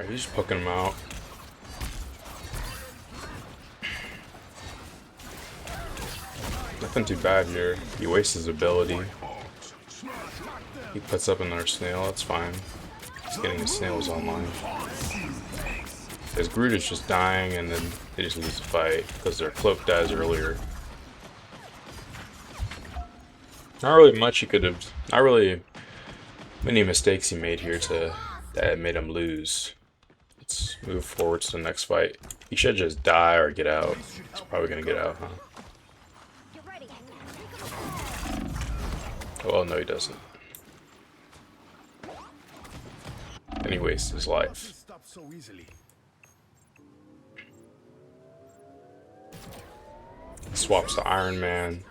Alright, he's just poking him out. Nothing too bad here. He wastes his ability. He puts up another snail, that's fine. He's getting his snails online. His Groot is just dying and then they just lose the fight because their cloak dies earlier. Not really much he could have, not really many mistakes he made here that made him lose. Let's move forward to the next fight. He should just die or get out. He's probably gonna get out, huh? Well, no he doesn't. And he wastes his life. Swaps to Iron Man.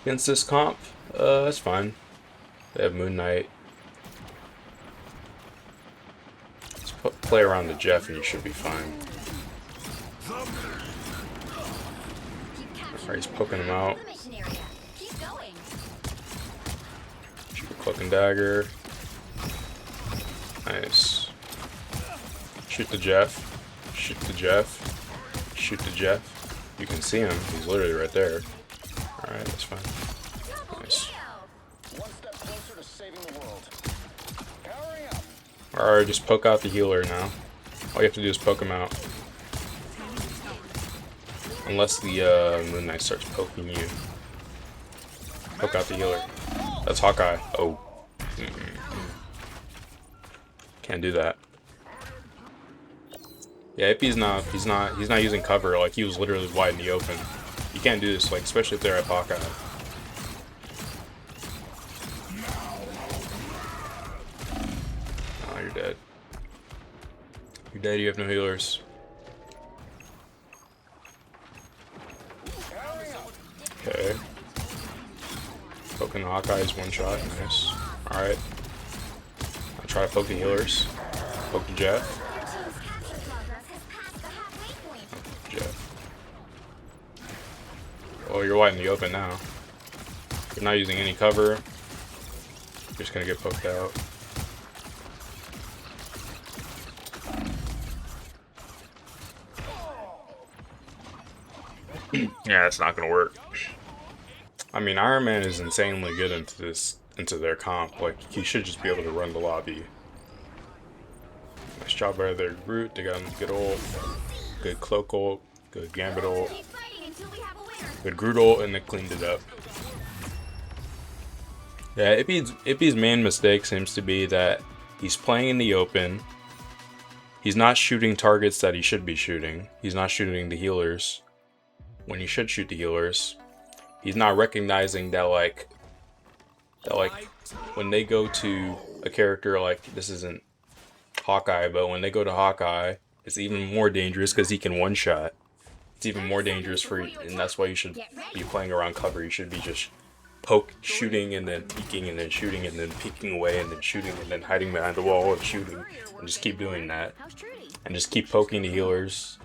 Against this comp, that's fine. They have Moon Knight. Let's play around the Jeff and you should be fine. Alright, he's poking him out. Shoot a Cloak and Dagger. Nice. Shoot the Jeff. Shoot the Jeff. Shoot the Jeff. You can see him. He's literally right there. Alright, that's fine. Nice. Alright, just poke out the healer now. All you have to do is poke him out. Unless the Moon Knight starts poking you. Poke out the healer. That's Hawkeye. Oh. Can't do that. Yeah, if he's not using cover, like he was literally wide in the open. You can't do this, like especially if they're at Hawkeye. Oh, you're dead. You're dead, you have no healers. Okay. Poking the Hawkeye's one shot, nice. Alright. I'll try to poke the healers. Poke the Jeff. Oh, you're wide in the open now. You're not using any cover. You're just gonna get poked out. Yeah, it's not gonna work. I mean, Iron Man is insanely good into their comp. Like, he should just be able to run the lobby. Nice job by their Groot. They got him good ult, good cloak ult, good Gambit ult, good Groot ult, and they cleaned it up. Yeah, Ippy's main mistake seems to be that he's playing in the open. He's not shooting targets that he should be shooting. He's not shooting the healers when he should shoot the healers. He's not recognizing that like when they go to a character, like this isn't Hawkeye, but when they go to Hawkeye, it's even more dangerous because he can one shot. It's even more dangerous for you, and that's why you should be playing around cover. You should be just shooting and then peeking and then shooting and then peeking away and then shooting and then hiding behind the wall and shooting and just keep doing that and just keep poking the healers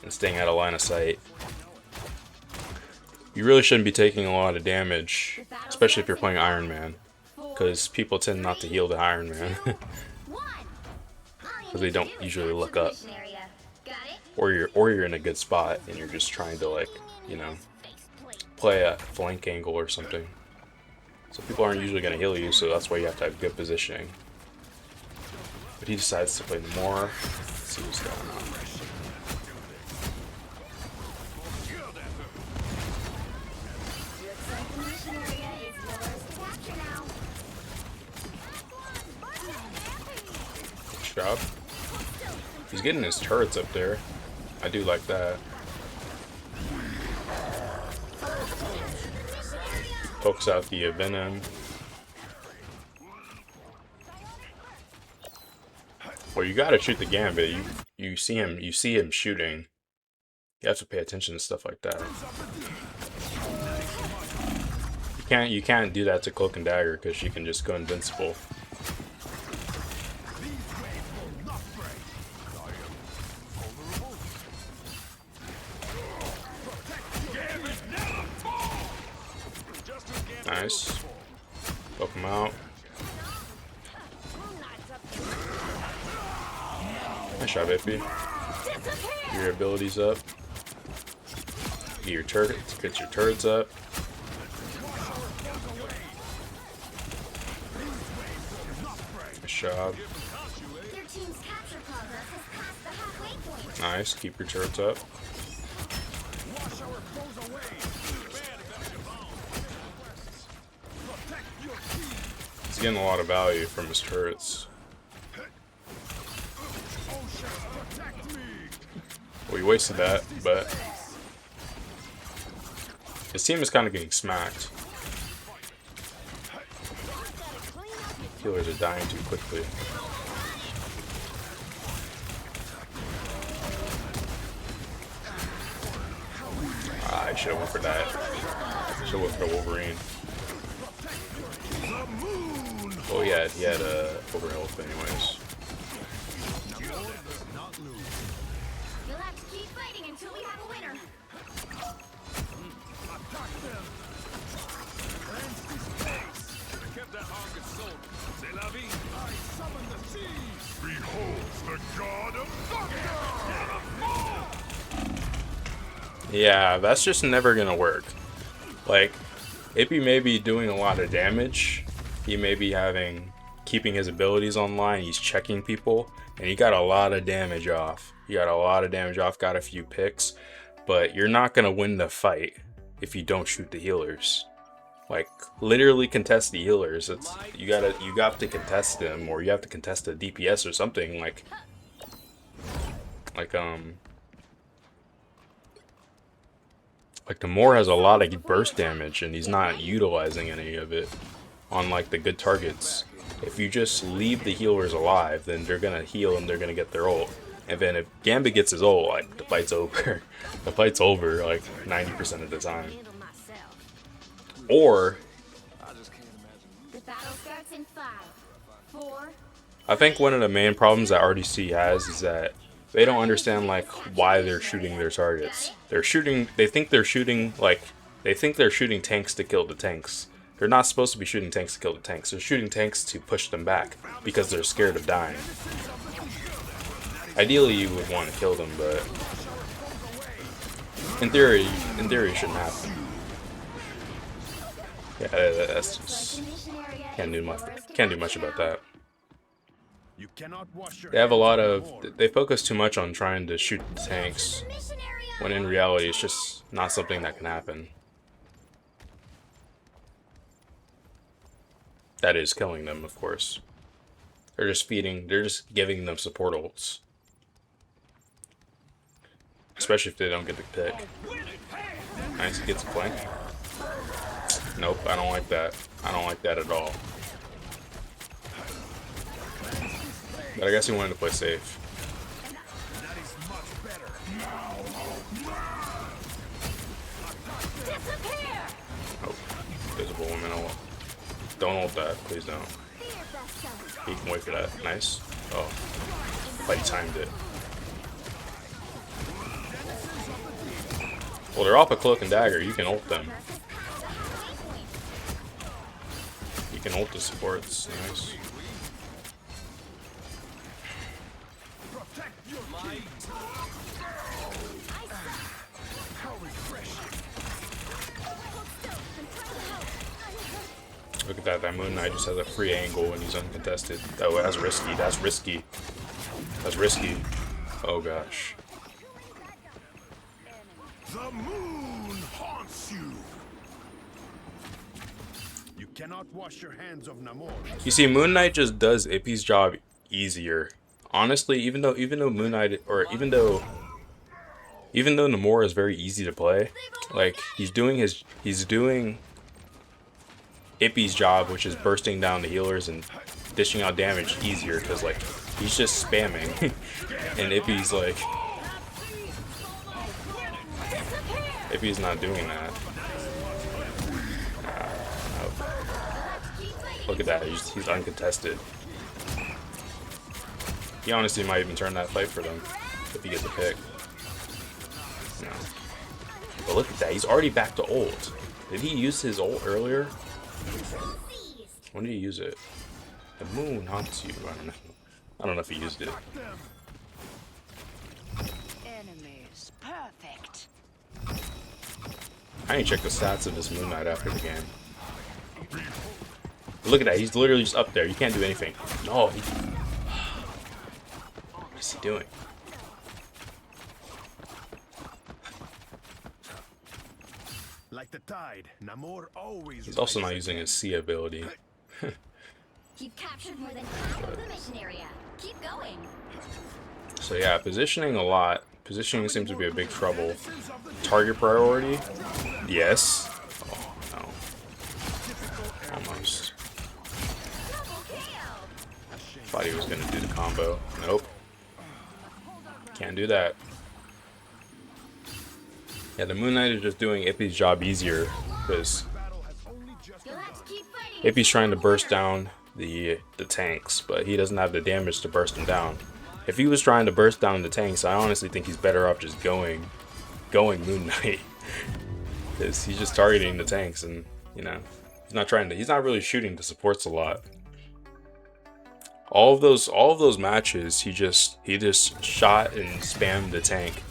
and staying out of line of sight. You really shouldn't be taking a lot of damage, especially if you're playing Iron Man, because people tend not to heal the Iron Man because they don't usually look up, or you're in a good spot and you're just trying to, like, you know, play a flank angle or something. So people aren't usually going to heal you, so that's why you have to have good positioning. But he decides to play more. Let's see what's going on. Good job. He's getting his turrets up there. I do like that. Pokes out the Venom. Well, you gotta shoot the Gambit. You see him shooting. You have to pay attention to stuff like that. You can't do that to Cloak and Dagger because she can just go invincible. Nice. Poke him out. Nice shot, Ippy. Get your abilities up. Get your turrets up. Nice job. Nice, keep your turrets up. He's getting a lot of value from his turrets. Well, he wasted that, but his team is kind of getting smacked. Healers are dying too quickly. Ah, I should have went for that. Should have went for the Wolverine. Oh yeah, he had over health anyways. You'll have to keep fighting until we have a winner. Yeah, that's just never gonna work. Like, Ippy may be doing a lot of damage. He may be keeping his abilities online. He's checking people, and he got a lot of damage off. Got a few picks, but you're not gonna win the fight if you don't shoot the healers. Like, literally contest the healers. You got to contest them, or you have to contest the DPS or something. Like Namor has a lot of burst damage, and he's not utilizing any of it on like the good targets. If you just leave the healers alive, then they're gonna heal and they're gonna get their ult. And then if Gambit gets his ult, like, the fight's over. The fight's over like 90% of the time. Or The battle starts in 5, 4. I think one of the main problems that RDC has is that they don't understand like why they're shooting their targets. They think they're shooting tanks to kill the tanks. They're not supposed to be shooting tanks to kill the tanks. They're shooting tanks to push them back because they're scared of dying. Ideally you would want to kill them, but in theory it shouldn't happen. Yeah, that's just can't do much about that. They focus too much on trying to shoot the tanks, when in reality it's just not something that can happen. That is killing them, of course. They're just giving them support ults. Especially if they don't get the pick. Nice, he gets a flank. Nope, I don't like that. I don't like that at all. But I guess he wanted to play safe. Oh, visible woman. Don't ult that, please don't. He can wait for that. Nice. Oh, but he timed it. Well, they're off a cloak and dagger. You can ult them. You can ult the supports. Nice. Look at that. That Moon Knight just has a free angle and he's uncontested. Oh, that's risky. That's risky. That's risky. Oh gosh. The moon haunts you. You cannot wash your hands of Namor. You see, Moon Knight just does Ippy's job easier. Honestly, even though Moon Knight, or even though Namor is very easy to play, like he's doing Ippy's job, which is bursting down the healers and dishing out damage easier, because like he's just spamming, and Ippy's not doing that. Nope. Look at that, he's uncontested. He honestly might even turn that fight for them if he gets a pick. No. But look at that, he's already back to ult. Did he use his ult earlier? When did he use it? The moon haunts you. I don't know if he used it. enemies. Perfect. I need to check the stats of this Moon Knight after the game. Look at that, he's literally just up there. You can't do anything. No, he... What is he doing? Like the tide, Namor always. He's also not using his C ability. You've captured more than half of the mission area. Keep going. So yeah, positioning a lot. Positioning seems to be a big trouble. Target priority? Yes. Oh, no. Almost. Thought he was gonna do the combo. Nope. Can't do that. Yeah, the Moon Knight is just doing Ippy's job easier because You'll have to keep fighting. Ippy's trying to burst down the tanks, but he doesn't have the damage to burst them down. If he was trying to burst down the tanks, I honestly think he's better off just going Moon Knight, because he's just targeting the tanks, and you know he's not really shooting the supports a lot. All of those matches, he just shot and spammed the tank.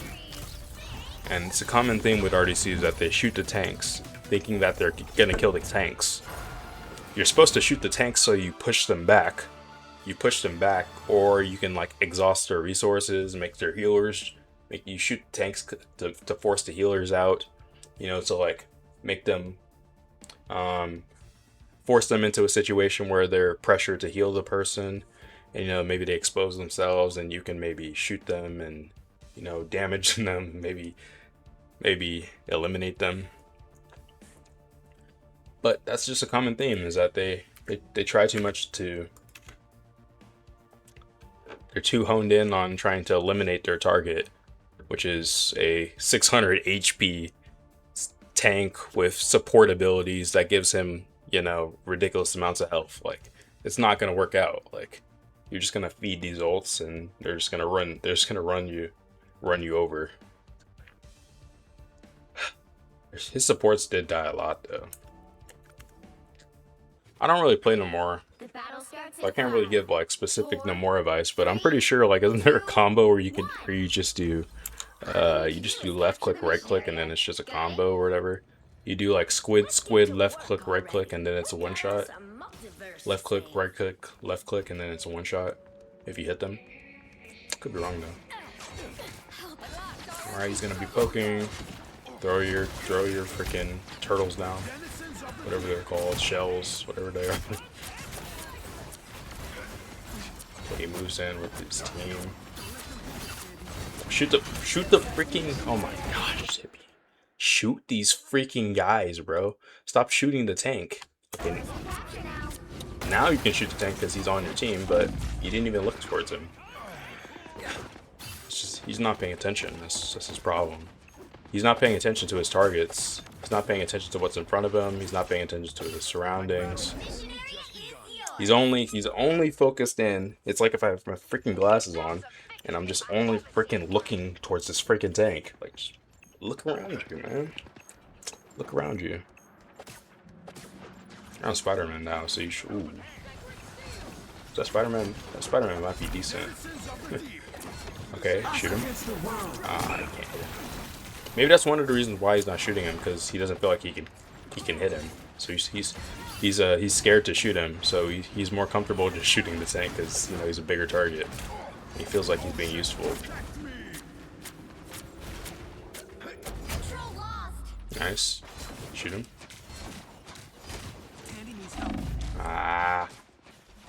And it's a common thing with RDC is that they shoot the tanks, thinking that they're gonna kill the tanks. You're supposed to shoot the tanks so you push them back. You push them back, or you can like exhaust their resources, make their healers. You shoot tanks to force the healers out. You know, to like make them, force them into a situation where they're pressured to heal the person. And, you know, maybe they expose themselves, and you can maybe shoot them and, you know, damage them, maybe eliminate them. But that's just a common theme, is that they try too much to... They're too honed in on trying to eliminate their target, which is a 600 HP tank with support abilities that gives him, you know, ridiculous amounts of health. Like, it's not going to work out. Like, you're just going to feed these ults, and they're just going to run you over. His supports did die a lot, though. I don't really play Namor, The battle starts so I can't really give like specific Namor advice, but I'm pretty sure, like, isn't there a combo where you just do left click, right click, and then it's just a combo or whatever? You do like squid, left click, right click, and then it's a one shot. Left click, right click, left click, and then it's a one shot if you hit them. Could be wrong though. Alright, he's gonna be poking. Throw your freaking turtles down. Whatever they're called, shells, whatever they are. Okay, he moves in with his team. Shoot the freaking, oh my gosh, Zippy. Shoot these freaking guys, bro. Stop shooting the tank. Okay. Now you can shoot the tank because he's on your team, but you didn't even look towards him. It's just, he's not paying attention. That's his problem. He's not paying attention to his targets. He's not paying attention to what's in front of him. He's not paying attention to his surroundings. He's only focused in. It's like if I have my freaking glasses on and I'm just only freaking looking towards this freaking tank. Like, just look around you, man. Look around you. You're on Spider-Man now, so you should. Ooh. That Spider-Man might be decent. Okay, shoot him. Ah, I can't. Maybe that's one of the reasons why he's not shooting him, because he doesn't feel like he can hit him. So he's scared to shoot him. So he's more comfortable just shooting the tank because, you know, he's a bigger target. He feels like he's being useful. Nice. Shoot him. Ah.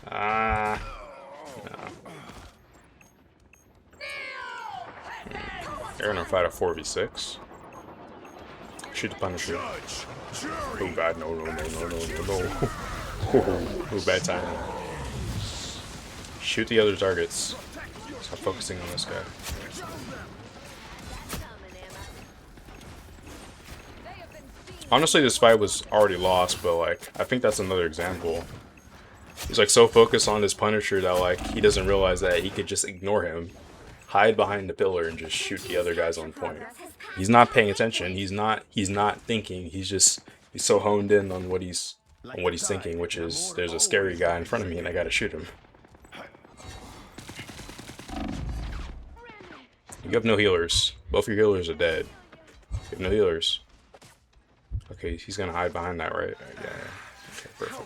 Ah. No. They're gonna fight a 4v6. Shoot the Punisher. Oh god, no. Oh, bad timing. Shoot the other targets. Stop focusing on this guy. Honestly, this fight was already lost, but like, I think that's another example. He's like so focused on his Punisher that like he doesn't realize that he could just ignore him, hide behind the pillar, and just shoot the other guys on point. He's not paying attention. He's not thinking. He's so honed in on what he's thinking, which is there's a scary guy in front of me and I gotta shoot him. You have no healers. Both your healers are dead. You have no healers. Okay, he's gonna hide behind that, right? Yeah. Okay, perfect.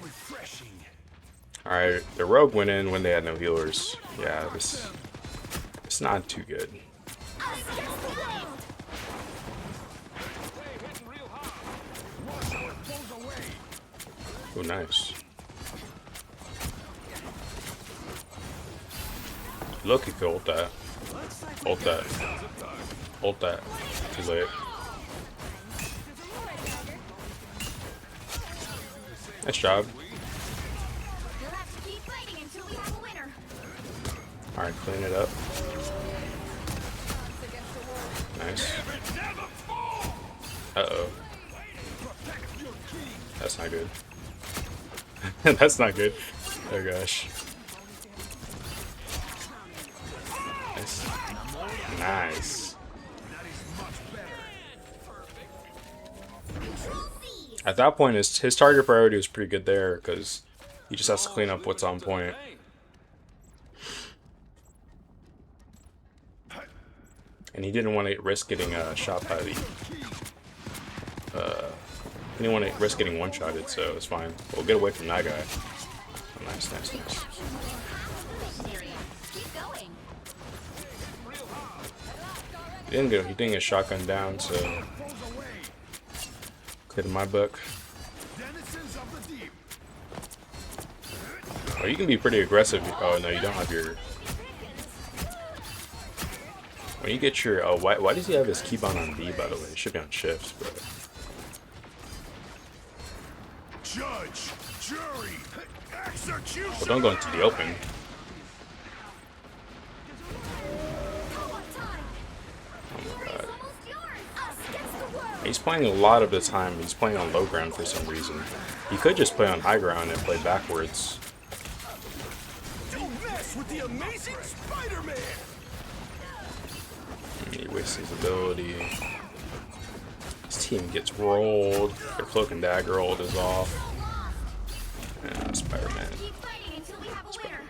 Alright, the rogue went in when they had no healers. Yeah, it's not too good. Oh, nice. Look, he could ult that. Ult that. Ult that. Too late. Nice job. You'll have to keep fighting until we have a winner. Alright, clean it up. Nice. Uh-oh. That's not good. That's not good. Oh gosh. Nice. Nice. At that point, his target priority was pretty good there because he just has to clean up what's on point. And he didn't want to risk getting shot by the. He didn't want to risk getting one-shotted, so it's fine. We'll get away from that guy. Oh, nice, nice, nice. He didn't get shotgun down, so good in my book. Oh, you can be pretty aggressive. Oh no, you don't have your. When you get your, why does he have his keybind on B, by the way? It should be on shift, but. Judge, jury, execution. Well, don't go into the open. Oh my god. He's playing a lot of the time. He's playing on low ground for some reason. He could just play on high ground and play backwards. Don't mess with the amazing Spider-Man. He wastes his ability. His team gets rolled. Their cloak and dagger ult is off. And Spider-Man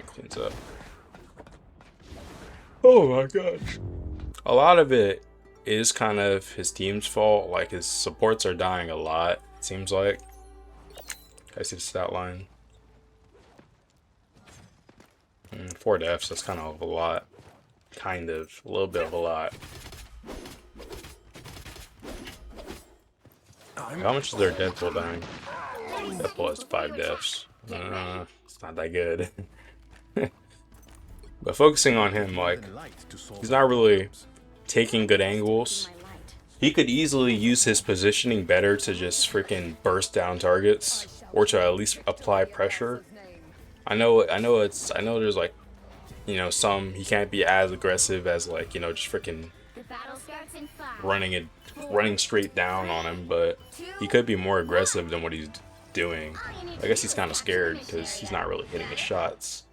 cleans up. Oh my gosh. A lot of it is kind of his team's fault. Like, his supports are dying a lot, it seems like. I see the stat line. 4 deaths, that's kind of a lot. Kind of. A little bit of a lot. How much is their Deadpool dying? Deadpool has 5 deaths. It's not that good. But focusing on him, like, he's not really taking good angles. He could easily use his positioning better to just freaking burst down targets, or to at least apply pressure. I know there's like, you know, he can't be as aggressive as, like, you know, just freaking running straight down on him, but he could be more aggressive than what he's doing. I guess he's kind of scared because he's not really hitting his shots.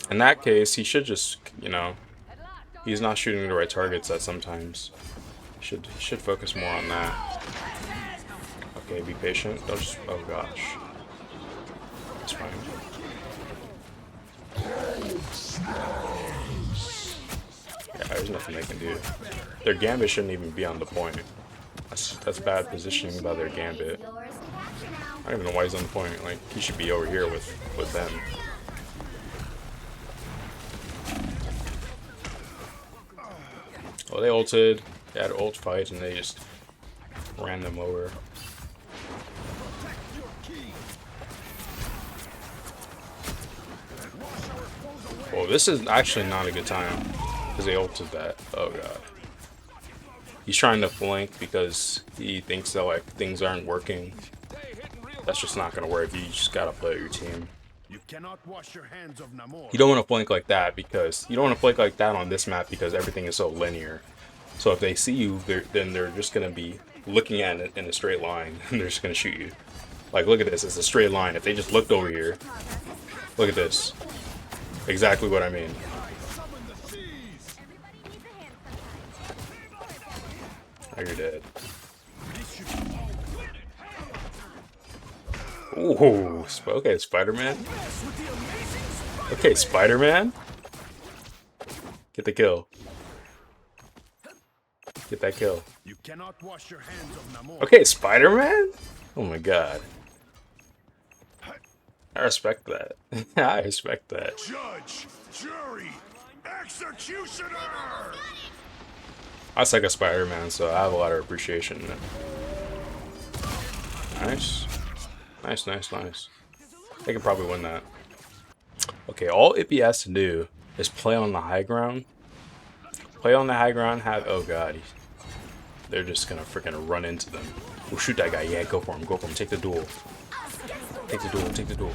In that case, he should just, you know, he's not shooting the right targets at sometimes. He should focus more on that. Okay, be patient. Don't just, oh gosh. It's fine. Yeah, there's nothing they can do. Their gambit shouldn't even be on the point. That's bad positioning by their gambit. I don't even know why he's on the point. Like, he should be over here with them. Well, they ulted. They had ult fight and they just ran them over. Well, this is actually not a good time because they ulted that. Oh god. He's trying to flank because he thinks that, like, things aren't working. That's just not gonna work. You just gotta play with your team. You cannot wash your hands of Namor. You don't want to flank like that because you don't want to flank like that on this map because everything is so linear. So if they see you, then they're just gonna be looking at it in a straight line and they're just gonna shoot you. Like, look at this. It's a straight line. If they just looked over here, look at this. Exactly what I mean. Oh, you're dead. Ooh, okay, Spider-Man. Okay, Spider-Man. Get the kill. Get that kill. You cannot wash your hands of Namor. Okay, Spider-Man? Oh my god. I respect that. I respect that. Judge, jury, executioner. I suck at Spider-Man, so I have a lot of appreciation. Nice. Nice, nice, nice. They can probably win that. Okay, all Ippy has to do is play on the high ground. Play on the high ground, have... Oh god. They're just gonna freaking run into them. Oh, shoot that guy. Yeah, go for him, go for him. Take the duel. Take the duel, take the duel.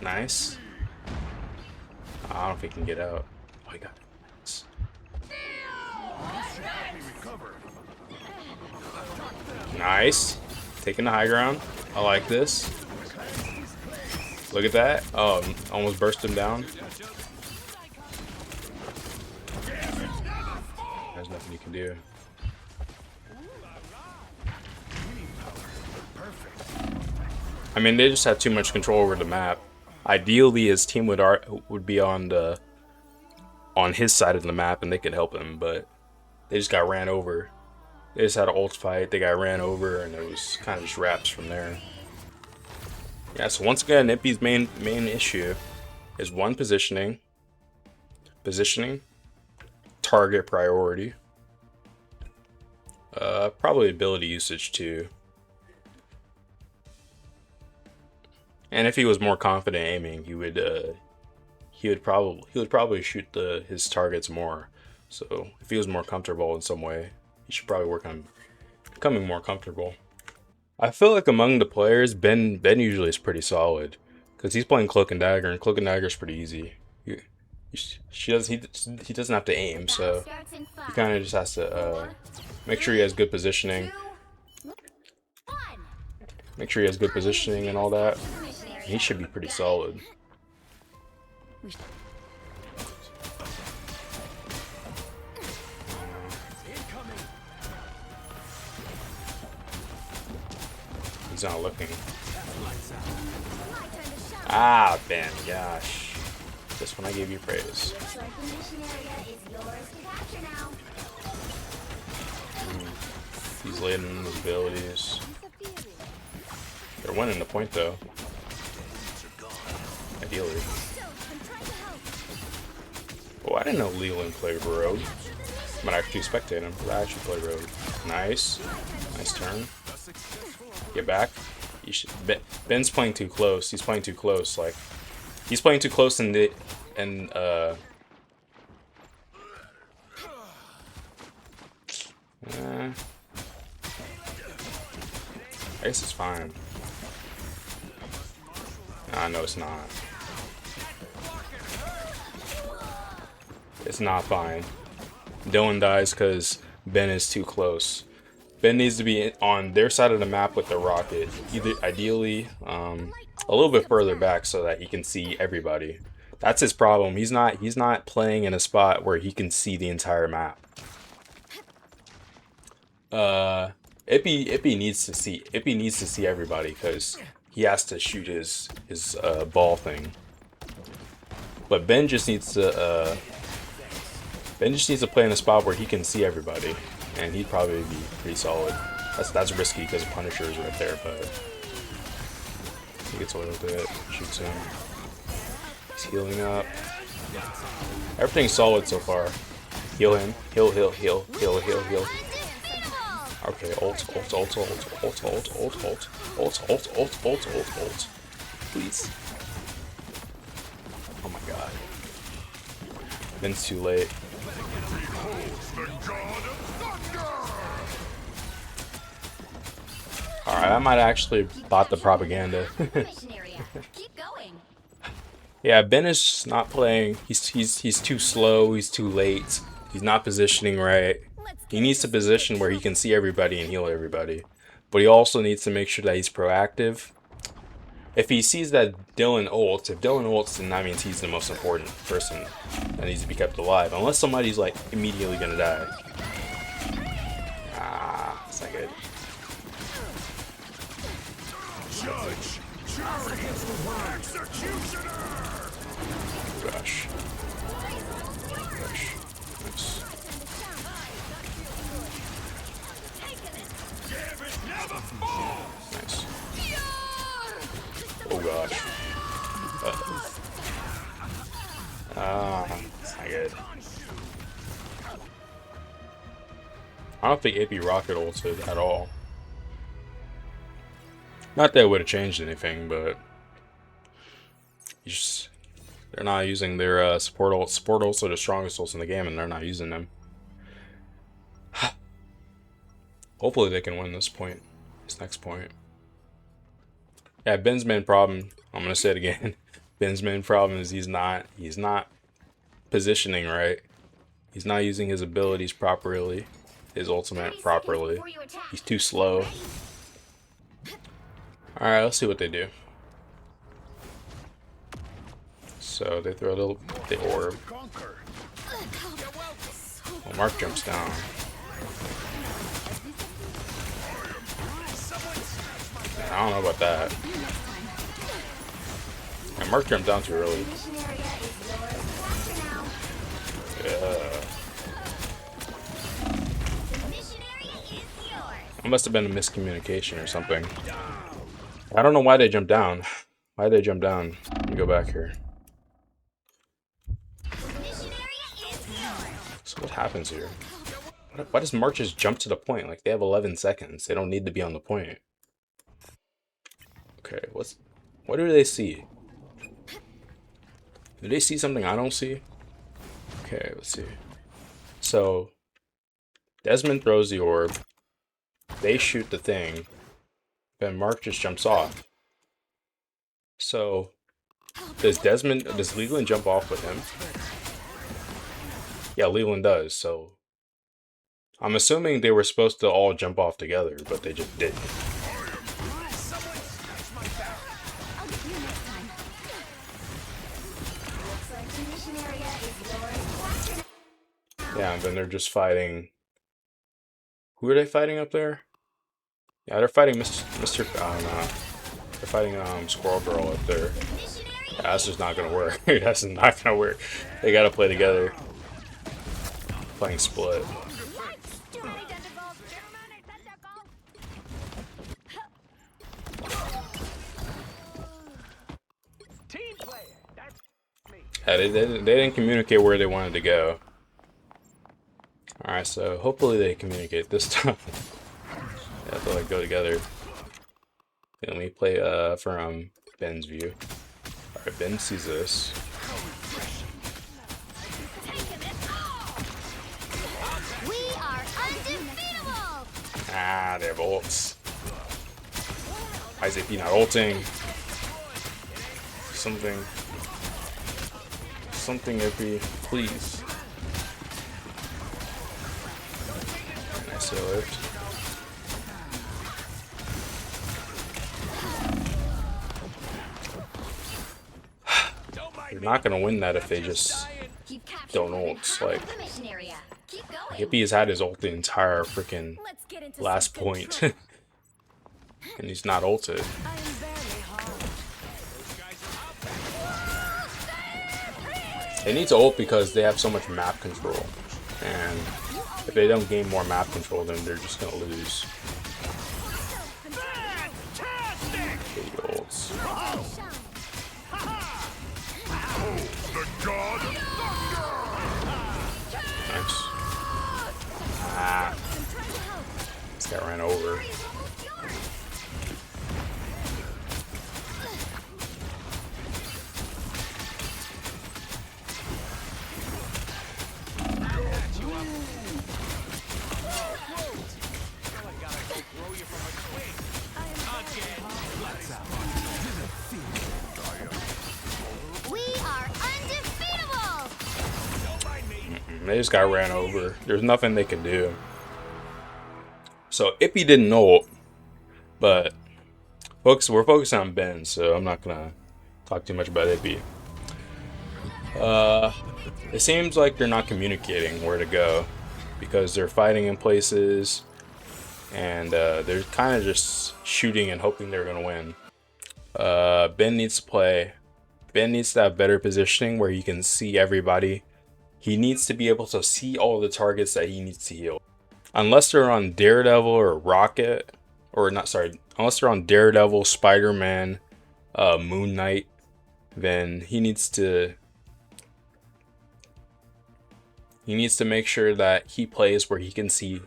Nice. I don't know if he can get out. Oh, he got it. Nice. Taking the high ground. I like this. Look at that. Oh, almost burst him down. There's nothing you can do. I mean, they just have too much control over the map. Ideally, his team would be on his side of the map, and they could help him, but they just got ran over. They just had an ult fight. They got ran over, and it was kind of just wraps from there. Yeah. So once again, Ippy's main issue is one, positioning, target priority, probably ability usage too. And if he was more confident aiming, he would probably shoot his targets more. So if he was more comfortable in some way, he should probably work on becoming more comfortable. I feel like among the players, Ben usually is pretty solid because he's playing Cloak and Dagger, and Cloak and Dagger is pretty easy. He doesn't have to aim, so he kind of just has to make sure he has good positioning. Make sure he has good positioning and all that. He should be pretty solid. He's not looking. Ah, Ben, gosh. Just when I gave you praise. He's laden in his abilities. They're winning the point though. Ideally. Oh, I didn't know Leland played Rogue. I'm gonna actually spectate him. I actually play Rogue. Nice. Nice turn. Get back. You should, Ben's playing too close. He's playing too close. Like, he's playing too close I guess it's fine. Nah, no, it's not. It's not fine. Dylan dies because Ben is too close. Ben needs to be on their side of the map with the rocket. Ideally, a little bit further back so that he can see everybody. That's his problem. He's not playing in a spot where he can see the entire map. Ippy needs to see everybody because he has to shoot his ball thing. But Ben just needs to play in a spot where he can see everybody, and he'd probably be pretty solid. That's risky because Punisher is right there, but he gets a little bit, shoots him. He's healing up. Everything's solid so far. Heal him. Heal. Okay, ult. Please. Oh my god. Ben's too late. Alright, I might actually bought the propaganda. Yeah, Ben is not playing. He's too slow, he's too late. He's not positioning right. He needs to position where he can see everybody and heal everybody. But he also needs to make sure that he's proactive. If he sees that Dylan ults, then that means he's the most important person that needs to be kept alive. Unless somebody's like immediately gonna die. Ah, it's not good. Gosh. Gosh. Nice. Nice. Oh gosh. It's not good. I don't think AP Rocket ulted at all. Not that it would have changed anything, but they're not using their support ults. Support ults are the strongest ults in the game, and they're not using them. Hopefully they can win this point. This next point. Yeah, Ben's main problem, I'm gonna say it again. Ben's main problem is he's not positioning right. He's not using his abilities properly. His ultimate properly. He's too slow. Alright, let's see what they do. So they throw the orb. Well, Mark jumps down. I don't know about that. And Mark jumped down too early. Yeah. It must have been a miscommunication or something. I don't know why they jumped down. Why did they jump down? Let me go back here. So what happens here? Why does Mark just jump to the point? Like, they have 11 seconds. They don't need to be on the point. Okay, what do they see? Do they see something I don't see? Okay, let's see. So, Desmond throws the orb. They shoot the thing. Then Mark just jumps off. So, does Leland jump off with him? Yeah, Leland does, so I'm assuming they were supposed to all jump off together, but they just didn't. Yeah, and then they're just fighting. Who are they fighting up there? Yeah, they're fighting Mr. They're fighting Squirrel Girl up there. Yeah, that's just not gonna work. That's not gonna work. They gotta play together. Playing split. Yeah, they didn't communicate where they wanted to go. Alright, so hopefully they communicate this time. They have to like go together. Let me play from Ben's view. Alright, Ben sees this. We are undefeatable. Ah, they have ults. Why is AP not ulting? Something AP, please. Nice lift. You're not gonna win that if they just don't ult. Like, Hippie has had his ult the entire freaking last point. And he's not ulted. They need to ult because they have so much map control. And if they don't gain more map control, then they're just gonna lose. Big ults. Nice. Ah. This guy ran over. They just got ran over. There's nothing they could do. So Ippy didn't ult, but we're focusing on Ben, so I'm not gonna talk too much about Ippy. It seems like they're not communicating where to go because they're fighting in places and they're kind of just shooting and hoping they're gonna win. Ben needs to play. Ben needs to have better positioning where he can see everybody. He needs to be able to see all the targets that he needs to heal. Unless they're on Daredevil or Rocket, or not, sorry, unless they're on Daredevil, Spider-Man, Moon Knight, then he needs to make sure that he plays where he can see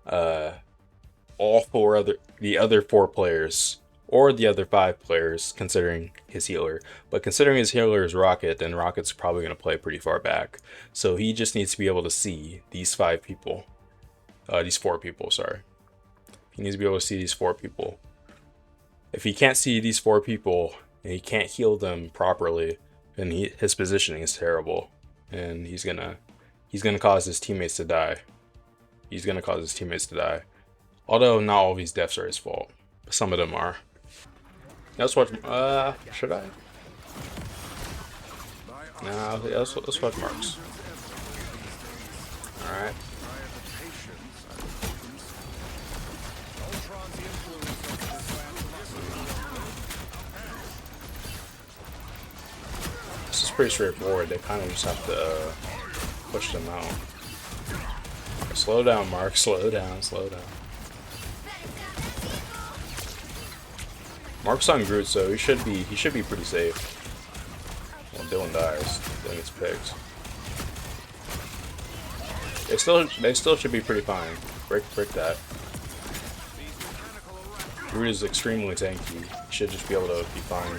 all the other 4 players, or the other 5 players, considering his healer. But considering his healer is Rocket, then Rocket's probably going to play pretty far back. So he just needs to be able to see these 5 people. These 4 people, sorry. He needs to be able to see these 4 people. If he can't see these 4 people, and he can't heal them properly, then his positioning is terrible. And he's gonna cause his teammates to die. He's gonna cause his teammates to die. Although not all of these deaths are his fault. Some of them are. Let's watch. Should I? No, let's watch Marks. Alright. This is pretty straightforward. They kind of just have to push them out. Right, slow down, Mark. Slow down. Slow down. Mark's on Groot, so he should be pretty safe. When Dylan dies, Dylan gets picked. They still should be pretty fine. Break that. Groot is extremely tanky. He should just be able to be fine.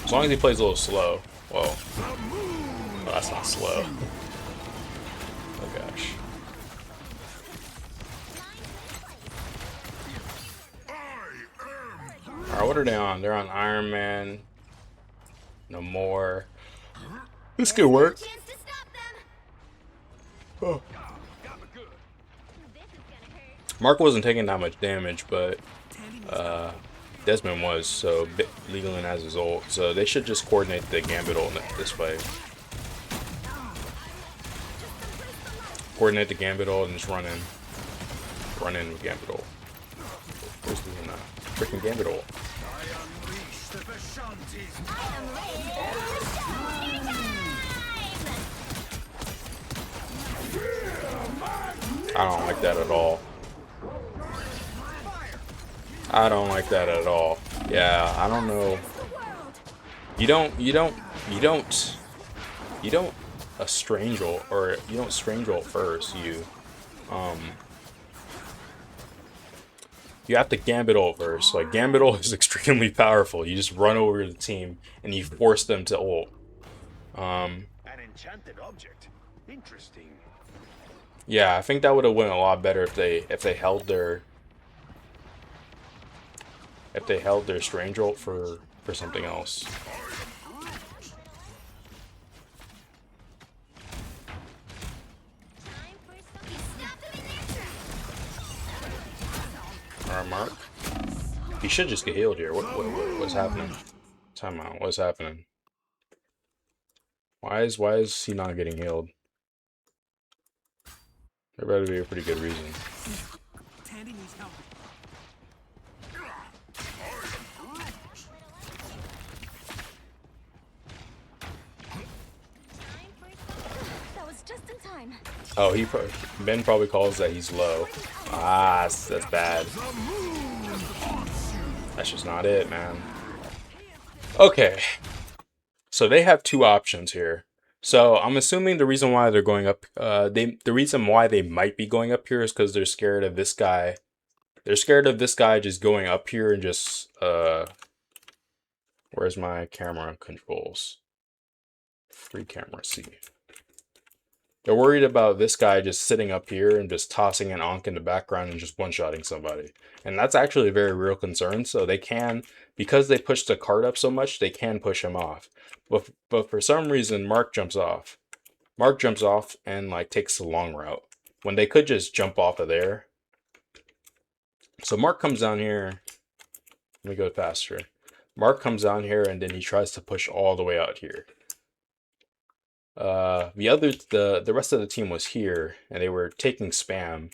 As long as he plays a little slow. Whoa. Oh, that's not slow. Oh gosh. Alright, what are they on? They're on Iron Man. No more. This could work. Chance to stop them. Oh. Mark wasn't taking that much damage, but Desmond was, so Leland has his ult. So they should just coordinate the Gambit ult this fight. Coordinate the Gambit ult and just run in. Run in with Gambit ult. Where's the freaking Gambit ult? I don't like that at all. I don't like that at all. Yeah, I don't know. You don't a strange ult, or you don't strange ult first. You have to Gambit ult first. Like, Gambit ult is extremely powerful. You just run over the team and you force them to ult. An enchanted object. Interesting. Yeah, I think that would have went a lot better if they held their strange ult for something else. Alright, Mark. He should just get healed here. What's happening? Time out. What's happening? Why is he not getting healed? There better be a pretty good reason. That was just in time. Oh, Ben probably calls that he's low. Ah, that's bad. That's just not it, man. Okay. So they have 2 options here. So I'm assuming the reason why they're going up, the reason why they might be going up here is because they're scared of this guy. They're scared of this guy just going up here and just, where's my camera controls? Free camera C. They're worried about this guy just sitting up here and just tossing an Ankh in the background and just one-shotting somebody. And that's actually a very real concern, so they can, because they push the card up so much, they can push him off. But for some reason, Mark jumps off. Mark jumps off and, like, takes the long route, when they could just jump off of there. So Mark comes down here. Let me go faster. Mark comes down here and then he tries to push all the way out here. The rest of the team was here and they were taking spam,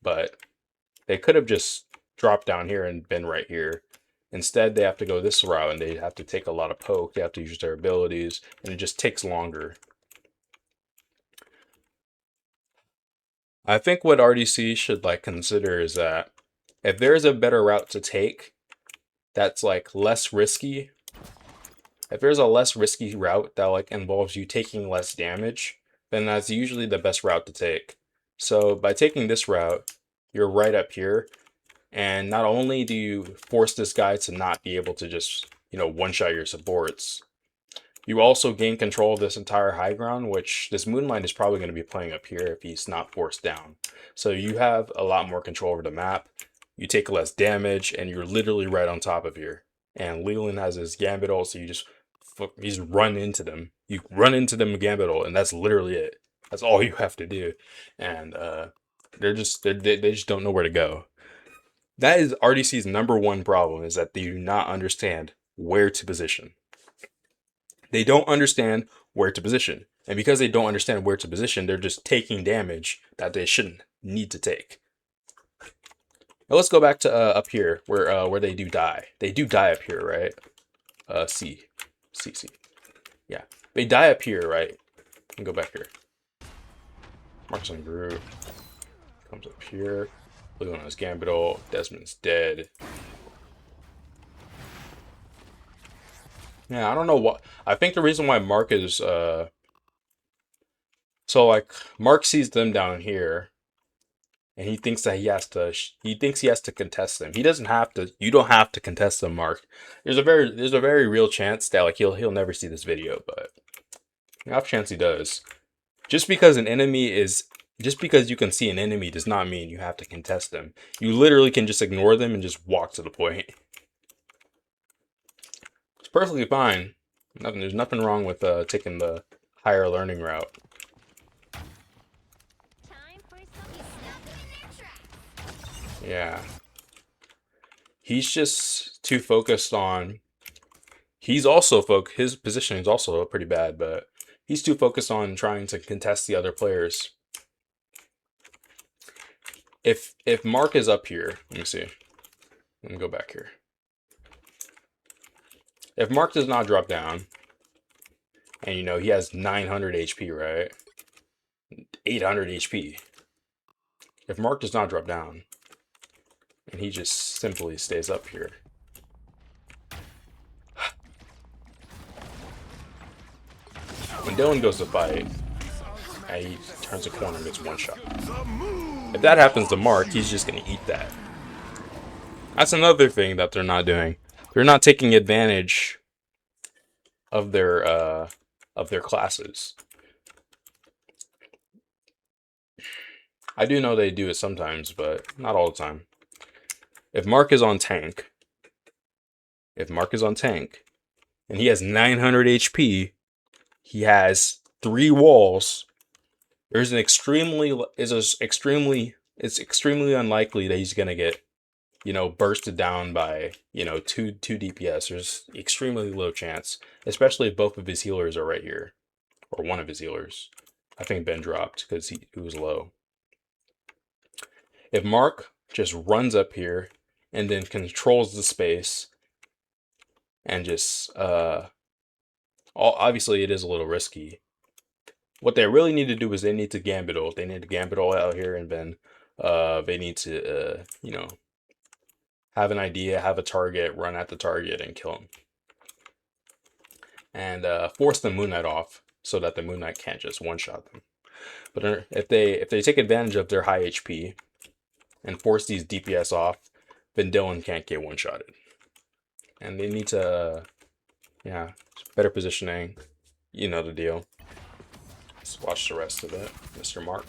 but they could have just drop down here and been right here. Instead, they have to go this route, and they have to take a lot of poke. They have to use their abilities, and it just takes longer. I think what RDC should like consider is that if there's a better route to take that's like less risky, if there's a less risky route that like involves you taking less damage, then that's usually the best route to take. So by taking this route, you're right up here, and not only do you force this guy to not be able to just, you know, one-shot your supports, you also gain control of this entire high ground, which this Moonlight is probably going to be playing up here if he's not forced down. So you have a lot more control over the map, you take less damage, and you're literally right on top of here. And Leland has his Gambit ult, so you just run into them. You run into them Gambit ult, and that's literally it. That's all you have to do. And they just don't know where to go. That is RDC's #1 problem, is that they do not understand where to position. They don't understand where to position. And because they don't understand where to position, they're just taking damage that they shouldn't need to take. Now let's go back to up here where they do die. They do die up here, right? C. Yeah. They die up here, right? And go back here. Marcus on Groot. Comes up here. Look on his Gambit ult. Desmond's dead. Yeah, I don't know what. I think the reason why Mark is so like Mark sees them down here, and he thinks that he has to contest them. He doesn't have to. You don't have to contest them, Mark. There's a very real chance that like he'll never see this video, but you have a chance he does. Just because you can see an enemy does not mean you have to contest them. You literally can just ignore them and just walk to the point. Perfectly fine. There's nothing wrong with taking the higher learning route. Yeah. He's just too focused on. His position is also pretty bad, but he's too focused on trying to contest the other players. If Mark is up here, let me see. Let me go back here. If Mark does not drop down, and you know, he has 900 HP, right? 800 HP. If Mark does not drop down, and he just simply stays up here. When Dylan goes to fight, and he turns a corner and gets one shot. If that happens to Mark, he's just going to eat that. That's another thing that they're not doing. They're not taking advantage of their classes. I do know they do it sometimes, but not all the time. If Mark is on tank, and he has 900 HP, he has 3 walls. It's extremely unlikely that he's gonna get, you know, bursted down by, you know, two DPS. There's extremely low chance, especially if both of his healers are right here, or one of his healers. I think Ben dropped because he was low. If Mark just runs up here and then controls the space and just obviously it is a little risky. What they really need to do is they need to Gambit ult. They need to Gambit ult out here, and then they need to you know, have an idea, have a target, run at the target, and kill him. And force the Moon Knight off so that the Moon Knight can't just one-shot them. But if they take advantage of their high HP and force these DPS off, then Dylan can't get one-shotted. And they need to, yeah, better positioning. You know the deal. Let's watch the rest of it, Mr. Mark.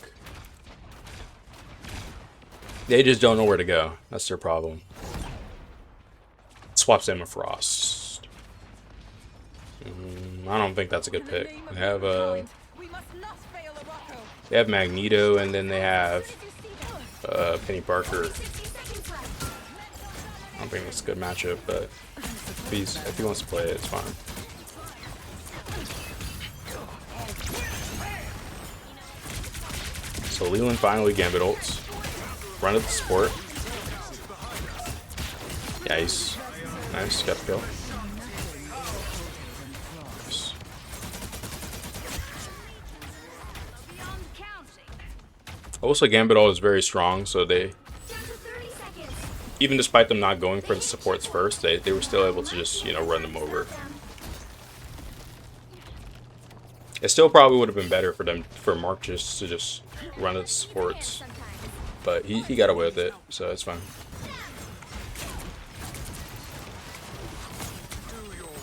They just don't know where to go. That's their problem. Swaps Emma Frost. I don't think that's a good pick. They have Magneto, and then they have Penny Parker. I don't think that's a good matchup, but if he wants to play it, it's fine. So Leland finally Gambit ults. Run at the support. Nice. Nice, got the kill. Nice. Also, Gambit ult is very strong, so they, even despite them not going for the supports first, they were still able to just, you know, run them over. It still probably would have been better for them, for Mark just to just run the supports, but he got away with it, so it's fine.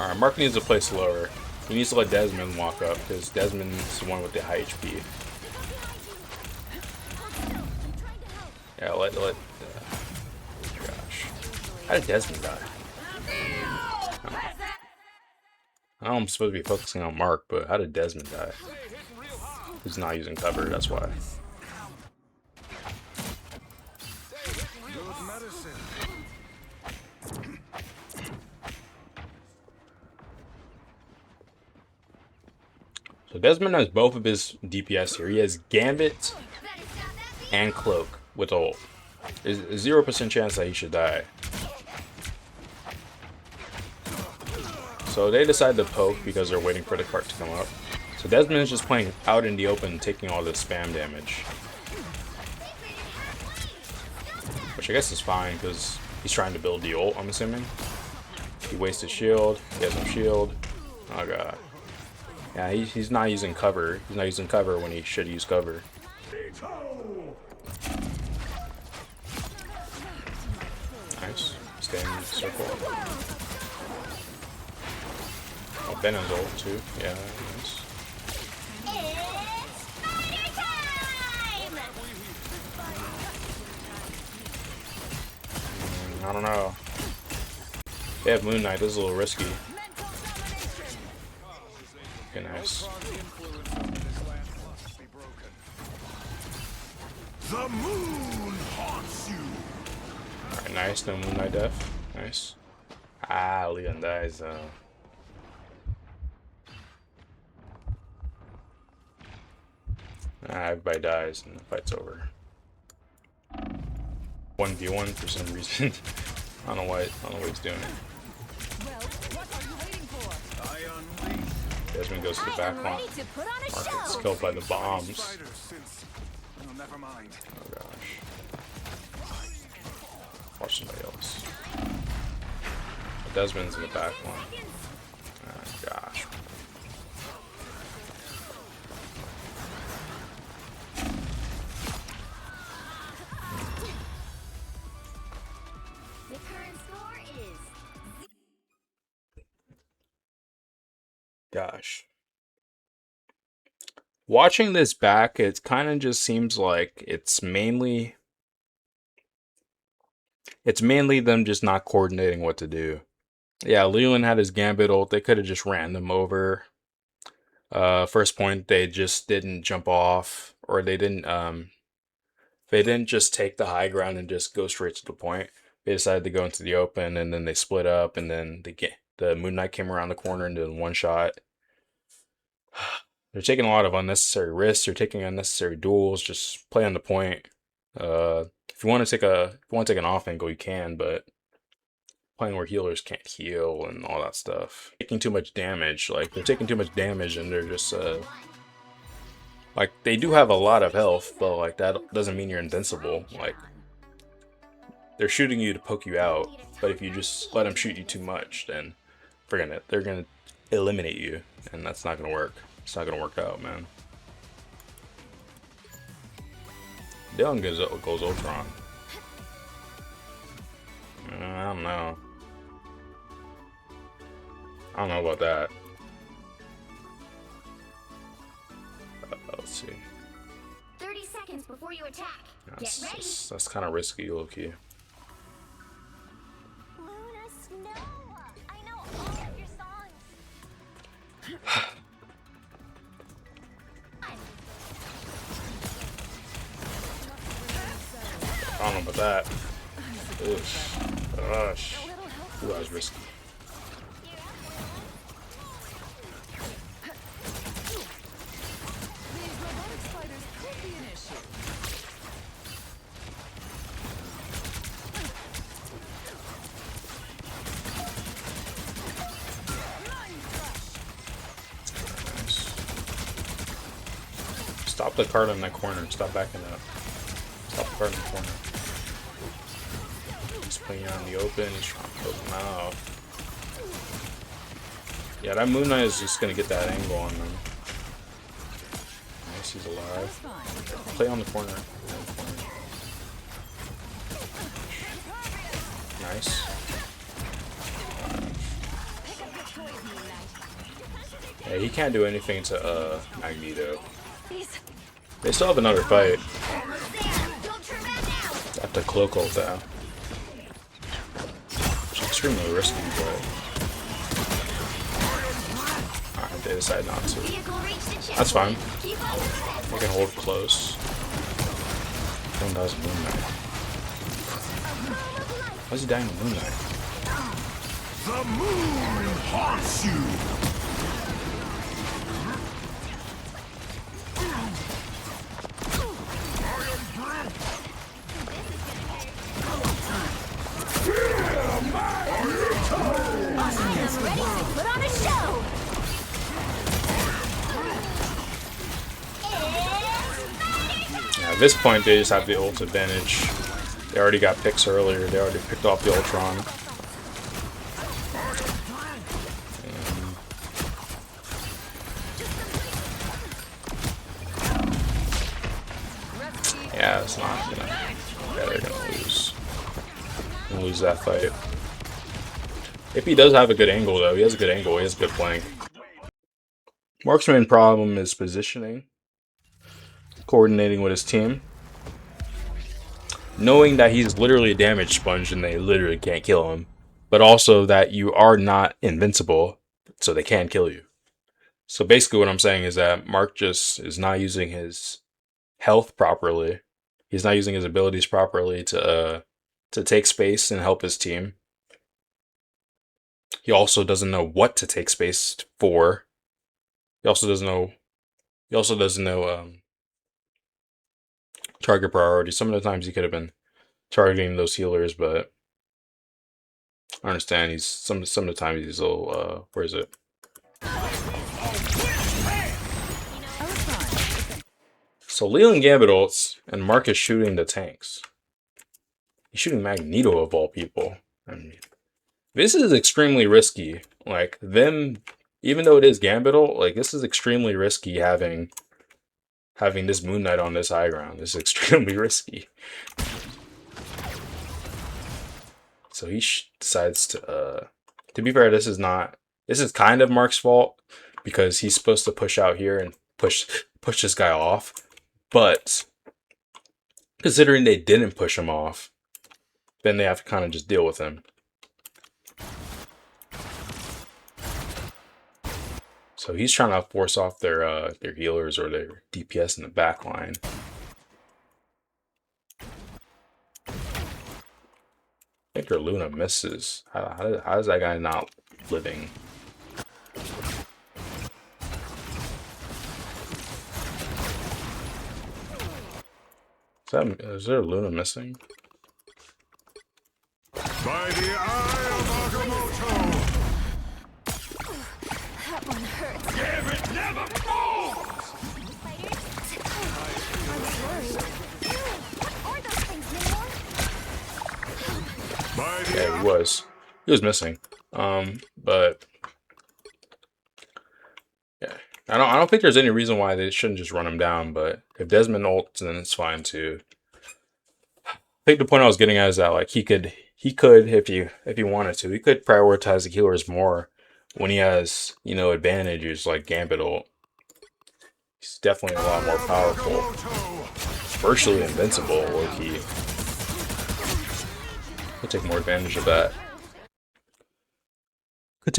Alright, Mark needs to play slower. He needs to let Desmond walk up, because Desmond is the one with the high HP. Yeah, let oh gosh. How did Desmond die? I know I'm supposed to be focusing on Mark, but how did Desmond die? He's not using cover, that's why. So Desmond has both of his DPS here. He has Gambit and Cloak with ult. There's a 0% chance that he should die. So they decide to poke because they're waiting for the cart to come up. So Desmond is just playing out in the open, taking all this spam damage. Which I guess is fine because he's trying to build the ult, I'm assuming. He wasted shield. He has no shield. Oh god. Yeah, he's not using cover. He's not using cover when he should use cover. Nice. Stay in the circle. Oh, Ben's ult too. Yeah, nice. I don't know. They have Moon Knight. This is a little risky. Okay, nice. The moon haunts you. Alright, nice. No Moon Knight def. Nice. Ah, Leon dies. Everybody dies and the fight's over. 1v1 for some reason. I don't know why he's doing it. Desmond goes to the back line. Mark gets killed by the bombs. Oh gosh. Watch somebody else. Desmond's in the back line. Oh gosh. The current score is Gosh. Watching this back, it kind of just seems like it's mainly them just not coordinating what to do. Yeah, Leland had his Gambit ult. They could have just ran them over. First point, they just didn't jump off, or they didn't just take the high ground and just go straight to the point. They decided to go into the open, and then they split up, and then the Moon Knight came around the corner and did one shot. They're taking a lot of unnecessary risks. They're taking unnecessary duels. Just play on the point. If you want to take an off angle, you can, but playing where healers can't heal and all that stuff, taking too much damage. Like they're taking too much damage, and they're just like they do have a lot of health, but like that doesn't mean you're invincible. Like they're shooting you to poke you out, but if you just let them shoot you too much, then forget it. They're gonna eliminate you, and that's not gonna work. It's not gonna work out, man. Dylan goes Ultron. I don't know. I don't know about that. Let's see. 30 seconds before you attack. Get ready. That's kind of risky, low-key. Luna Snow. I know all of your songs. I don't know about that. Oof. Gosh. Ooh, that was risky. Stop the card in that corner. Stop backing up. Stop the card in the corner. He's playing out in the open. He's trying to poke him out. Yeah, that Moon Knight is just gonna get that angle on them. Nice, he's alive. Play on the corner. Nice. Yeah, he can't do anything to Magneto. They still have another fight. They have to cloak ult though. Which is extremely risky, but alright, they decide not to. That's fine. They can hold close. One does Moon Knight. Why is he dying to Moon Knight? The moon haunts you. Put on a show. Yeah, at this point, they just have the ult advantage. They already got picks earlier. They already picked off the Ultron. Yeah, it's not gonna. Yeah, they're gonna lose. Gonna lose that fight. If he does have a good angle, though, he has a good angle. He has a good flank. Mark's main problem is positioning, coordinating with his team, knowing that he's literally a damage sponge and they literally can't kill him, but also that you are not invincible, so they can't kill you. So basically, what I'm saying is that Mark just is not using his health properly. He's not using his abilities properly to take space and help his team. He also doesn't know what to take space for. He also doesn't know. Target priority. Some of the times he could have been targeting those healers, but I understand he's some of the time he's a little. Where is it? So Leland Gambit ults and Mark is shooting the tanks. He's shooting Magneto of all people. I mean, this is extremely risky. Like them, even though it is Gambit ult, like this is extremely risky having this Moon Knight on this high ground. This is extremely risky. So he decides to be fair, this is kind of Mark's fault because he's supposed to push out here and push this guy off. But considering they didn't push him off, then they have to kind of just deal with him. So he's trying to force off their healers or their DPS in the back line. I think their Luna misses. How is that guy not living? Is there a Luna missing? By the eye of Agamotto. That one hurts. Gambit never falls. I was worried. What are those things, Namor? By the Yeah, he was missing. But yeah, I don't think there's any reason why they shouldn't just run him down. But if Desmond ults, then it's fine too. I think the point I was getting at is that like he could if he wanted to, he could prioritize the healers more when he has advantages like Gambit ult. He's definitely a lot more powerful, virtually invincible. Low-key, could take more advantage of that. Could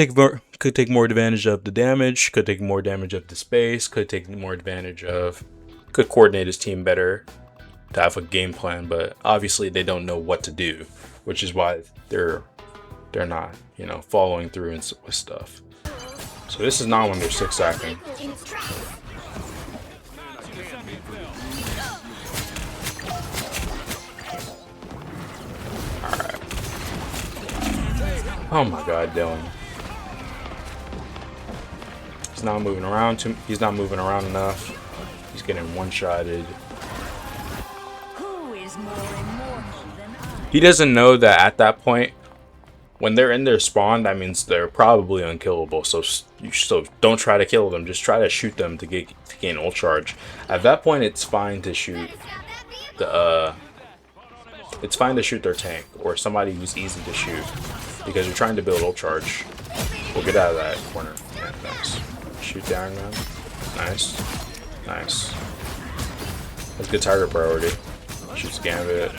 take more advantage of the damage. Could take more damage of the space. Could take more advantage of. Could coordinate his team better to have a game plan. But obviously they don't know what to do, which is why they're not following through with stuff. So this is not when they're 6-sacking. Alright. Oh my god, Dylan. He's not moving around enough. He's getting one-shotted. Who is more immortal than I? He doesn't know that at that point, when they're in their spawn, that means they're probably unkillable. So don't try to kill them. Just try to shoot them to gain ult charge. At that point, it's fine to shoot the it's fine to shoot their tank or somebody who's easy to shoot because you're trying to build ult charge. We'll get out of that corner. Yeah, nice. Shoot the Iron Man. Nice. Nice. That's good target priority. Shoots Gambit.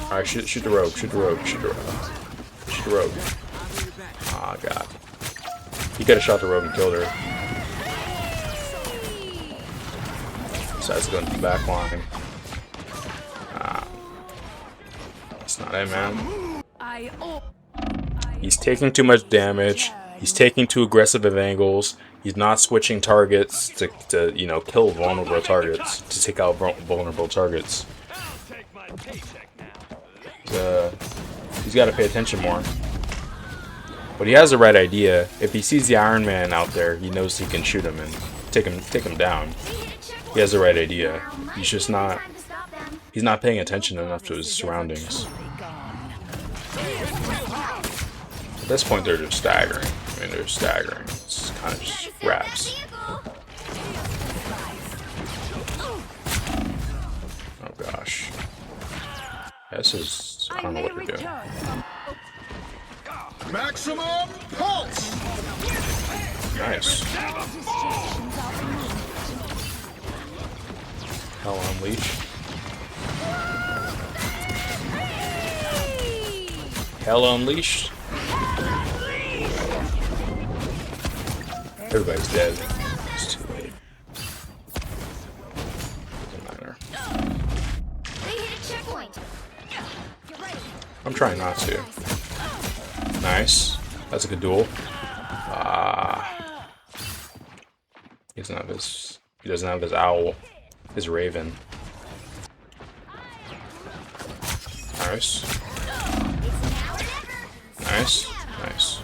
Alright, shoot the rogue. Shoot the rogue. Shoot the rogue. Shoot the rogue. Oh, God. He could have shot the rogue and killed her. Decides to go into the back line. That's not it, man. He's taking too much damage. He's taking too aggressive of angles. He's not switching targets to you know, kill vulnerable targets, to take out vulnerable targets. He's got to pay attention more. But he has the right idea. If he sees the Iron Man out there, he knows he can shoot him and take him down. He has the right idea. He's just not. He's not paying attention enough to his surroundings. At this point, they're just staggering. I mean, they're staggering. It's kind of just wraps. Oh gosh. This is. I don't know what they're doing. Maximum pulse. Nice. Hell Unleashed. Hell Unleashed. Everybody's dead. It's too late. Doesn't matter. I'm trying not to. Nice. That's a good duel. He doesn't have his owl. His raven. Nice. Nice. Nice.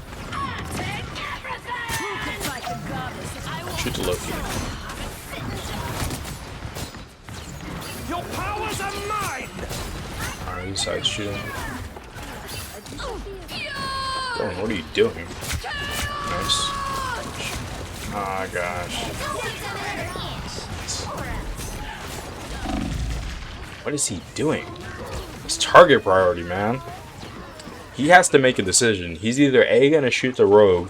Shoot the Loki. Your powers are mine. Alright, he decides shooting. Dylan, what are you doing? Nice. Oh gosh. What is he doing? It's target priority, man. He has to make a decision. He's either A, gonna shoot the rogue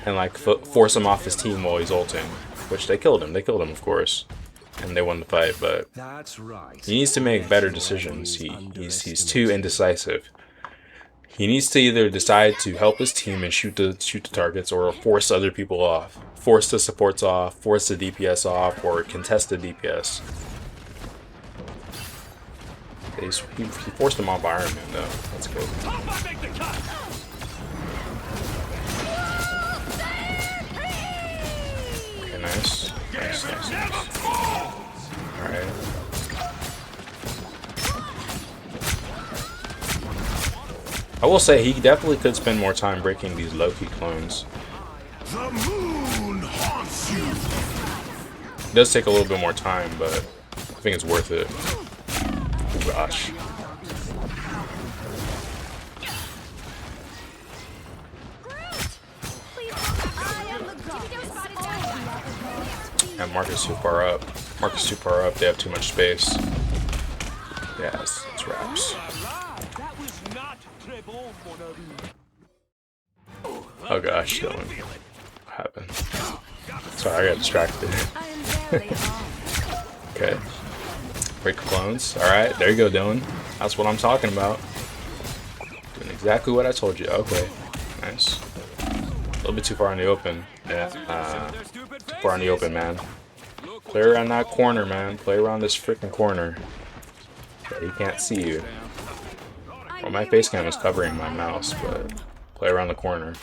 and like force him off his team while he's ulting, which they killed him. They killed him, of course, and they won the fight. But he needs to make better decisions. He's too indecisive. He needs to either decide to help his team and shoot the targets, or force other people off, force the supports off, force the DPS off, or contest the DPS. He forced him off Iron Man though. That's good. Okay, nice. Nice, nice, nice. Alright. I will say he definitely could spend more time breaking these Loki clones. The moon haunts you. It does take a little bit more time, but I think it's worth it. Oh gosh. And Marcus too far up. Marcus too far up. They have too much space. Yeah, it's wraps. Oh gosh, Dylan. What happened? Sorry, I got distracted. Okay. Break the clones. Alright, there you go, Dylan. That's what I'm talking about. Doing exactly what I told you. Okay. Nice. A little bit too far in the open. Yeah. Too far in the open, man. Play around that corner, man. Play around this freaking corner. Yeah, he can't see you. Well, my face cam is covering my mouse, but play around the corner.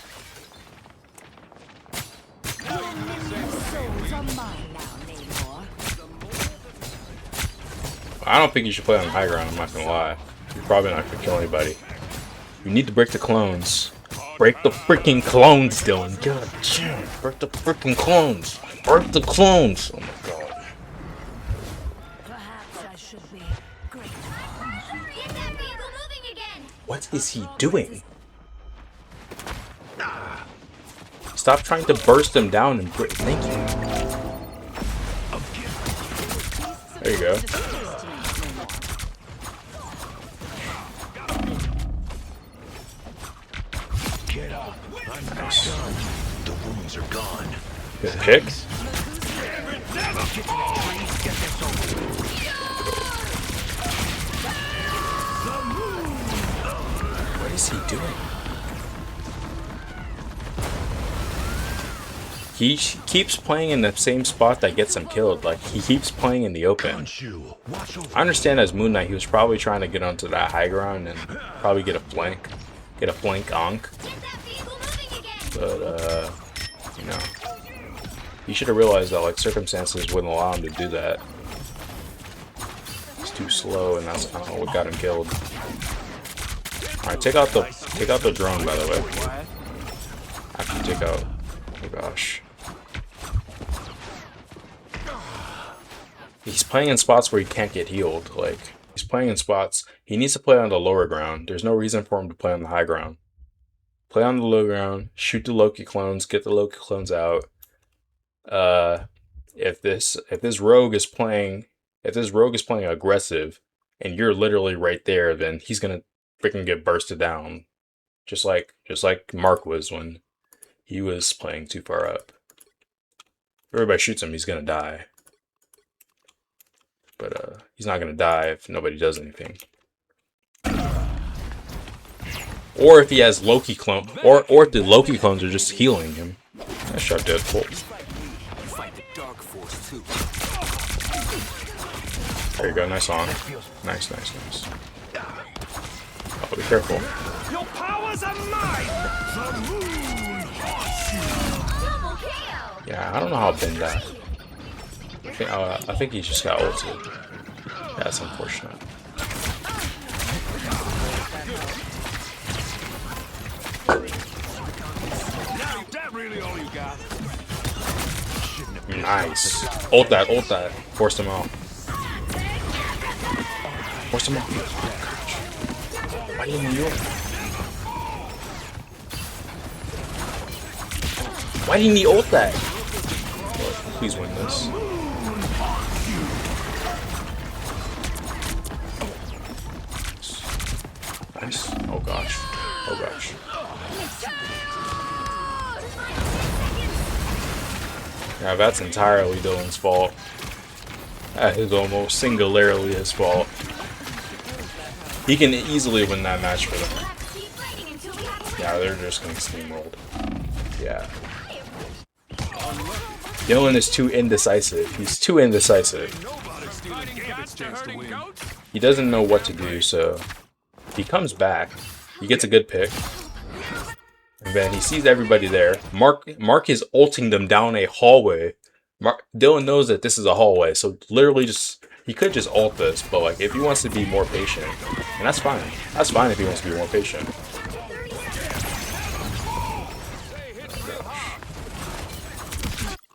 I don't think you should play on the high ground, I'm not gonna lie. You're probably not gonna kill anybody. You need to break the clones. Break the freaking clones, Dylan. God damn. Break the freaking clones. Break the clones. Oh my god. Perhaps I should be grateful. Get that vehicle moving again! What is he doing? Stop trying to burst them down and break. Thank you. There you go. Get up. I'm not done. The wounds are gone. Good pick. What is he doing? He keeps playing in the same spot that gets him killed. Like, he keeps playing in the open. Punch you. Watch over. I understand as Moon Knight, he was probably trying to get onto that high ground and probably get a flank. Get a flank onk. Get that vehicle moving again! But, you know. He should have realized that, like, circumstances wouldn't allow him to do that. He's too slow, and that's kind of what got him killed. Alright, take out the drone, by the way. After you take out... Oh, gosh. He's playing in spots where he can't get healed. Like, he's playing in spots. He needs to play on the lower ground. There's no reason for him to play on the high ground. Play on the low ground. Shoot the Loki clones. Get the Loki clones out. If this rogue is playing aggressive, and you're literally right there, then he's gonna freaking get bursted down, just like Mark was when he was playing too far up. If everybody shoots him, he's gonna die. But he's not gonna die if nobody does anything. Or if he has Loki clone, or if the Loki clones are just healing him. Nice shot, Deadpool. There you go, nice on. Nice. Oh, be careful. Your powers are mine. The moon haunts you. Double kill! Yeah, I don't know how Ben died. I think he just got ulted. That's unfortunate. Now, that really all you got? Nice. Ult that. Force him out. Force him out. Oh, why didn't you ult? Why didn't he ult that? Please win this. Nice. Oh gosh. Yeah, that's entirely Dylan's fault. That is almost singularly his fault. He can easily win that match for them. Yeah, they're just getting steamrolled. Yeah. Dylan is too indecisive. He's too indecisive. He doesn't know what to do, so he comes back. He gets a good pick. And then he sees everybody there. Mark is ulting them down a hallway. Dylan knows that this is a hallway, so literally he could just ult this, but like if he wants to be more patient, and that's fine. That's fine if he wants to be more patient.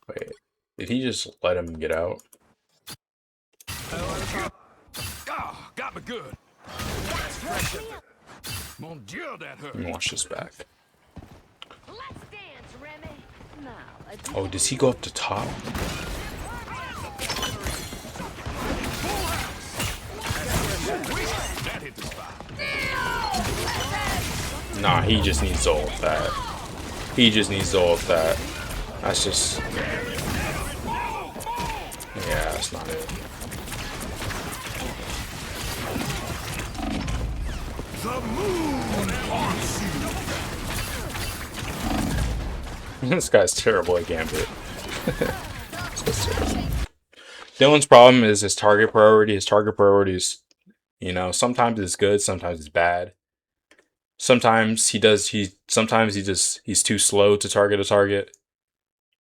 Wait, did he just let him get out? Ah, got me good. Mon Dieu, that hurt. Let me watch this back. Let's dance, Remy. Now, Oh, does he go up the top? That hit the spot. Nah, he just needs to ult that. He just needs to ult that. That's just... Yeah, that's not it. The moon haunts you. This guy's terrible at Gambit. This guy's terrible. Dylan's problem is his target priority. His target priority is, you know, sometimes it's good, sometimes it's bad. Sometimes he's too slow to target a target.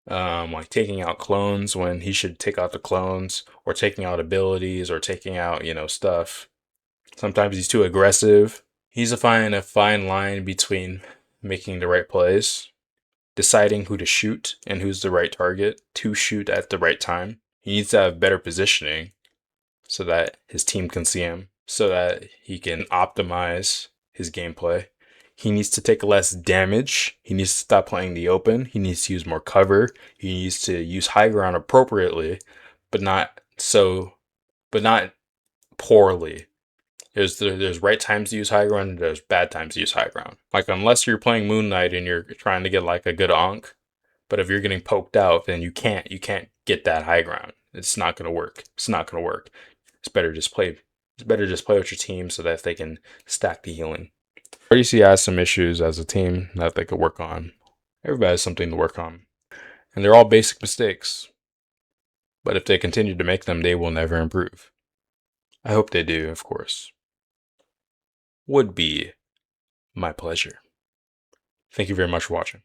Like taking out clones when he should take out the clones, or taking out abilities, or taking out, you know, stuff. Sometimes he's too aggressive. He's a fine line between making the right plays, deciding who to shoot and who's the right target to shoot at the right time. He needs to have better positioning so that his team can see him, so that he can optimize his gameplay. He needs to take less damage. He needs to stop playing the open. He needs to use more cover. He needs to use high ground appropriately, but not poorly. There's right times to use high ground and there's bad times to use high ground. Like, unless you're playing Moon Knight and you're trying to get like a good onk, but if you're getting poked out, then you can't get that high ground. It's not gonna work. It's not gonna work. It's better just play with your team so that they can stack the healing. RDC has some issues as a team that they could work on. Everybody has something to work on. And they're all basic mistakes. But if they continue to make them, they will never improve. I hope they do, of course. Would be my pleasure. Thank you very much for watching.